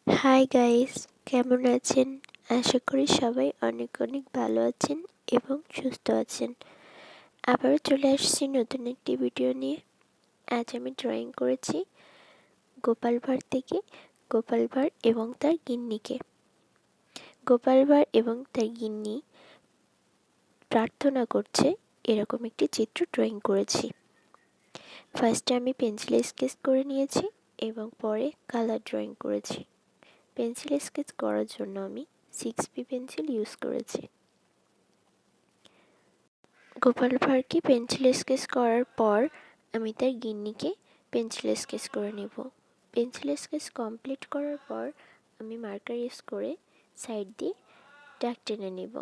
Hi guys, কেমন আছেন? আশা করি সবাই অনেক অনেক ভালো আছেন এবং সুস্থ আছেন। আবারও চলে আসছি নতুন একটি ভিডিও নিয়ে। আজ আমি ড্রয়িং করেছি গোপাল ভাঁড় থেকে গোপাল ভাঁড় এবং তার গিন্নিকে। গোপাল ভাঁড় এবং তার গিন্নি প্রার্থনা করছে এরকম একটি চিত্র ড্রয়িং করেছি। ফার্স্টে আমি পেন্সিলে স্কেচ করে নিয়েছি এবং পরে কালার ড্রয়িং করেছি। পেন্সিল স্কেচ করার জন্য আমি 6B পেন্সিল ইউজ করেছি। গোপাল ভাঁড়কে পেন্সিল স্কেচ করার পর আমি তার গিন্নিকে পেন্সিল স্কেচ করে নেব। পেন্সিল স্কেচ কমপ্লিট করার পর আমি মার্কার ইউজ করে সাইড দিয়ে দাগ টেনে নেব।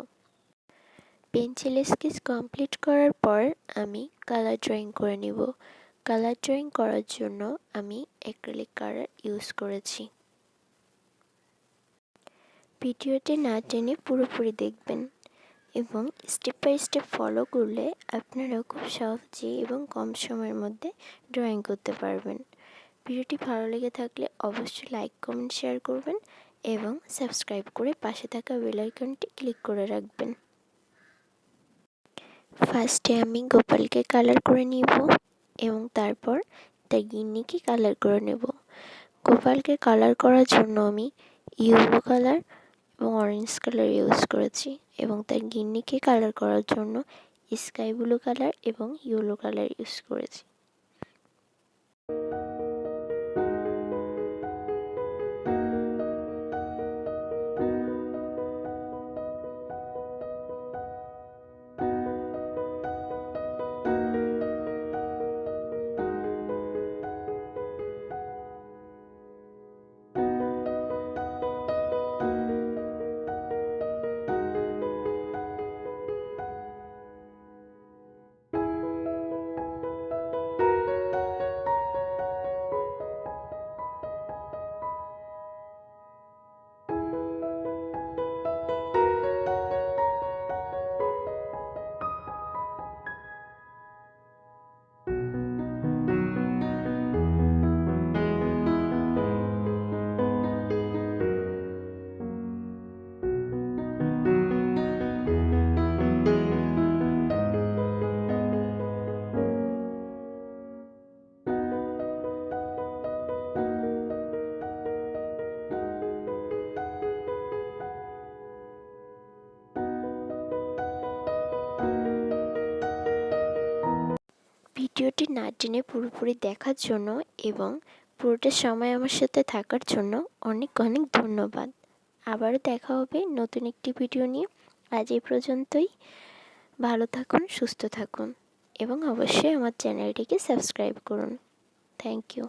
পেন্সিল স্কেচ কমপ্লিট করার পর আমি কালার ড্রয়িং করে নেব। কালার ড্রয়িং করার জন্য আমি অ্যাক্রিলিক কালার ইউজ করেছি। ভিডিওটি না টেনে পুরোপুরি দেখবেন এবং স্টেপ বাই স্টেপ ফলো করলে আপনারাও খুব সহজে এবং কম সময়ের মধ্যে ড্রয়িং করতে পারবেন। ভিডিওটি ভালো লেগে থাকলে অবশ্যই লাইক, কমেন্ট, শেয়ার করবেন এবং সাবস্ক্রাইব করে পাশে থাকা বেল আইকনটি ক্লিক করে রাখবেন। ফার্স্টে আমি গোপালকে কালার করে নিব এবং তারপর তার গিন্নিকে কালার করে নেব। গোপালকে কালার করার জন্য আমি ইয়েলো কালার এবং অরেঞ্জ কালার ইউজ করেছি এবং তার গিন্নিকে কালার করার জন্য স্কাই ব্লু কালার এবং ইয়েলো কালার ইউজ করেছি। ভিডিওটি না টেনে পুরোপুরি দেখার জন্য এবং পুরোটা সময় আমার সাথে থাকার জন্য অনেক অনেক ধন্যবাদ। আবারও দেখা হবে নতুন একটি ভিডিও নিয়ে। আজ এই পর্যন্তই। ভালো থাকুন, সুস্থ থাকুন এবং অবশ্যই আমার চ্যানেলটিকে সাবস্ক্রাইব করুন। Thank you.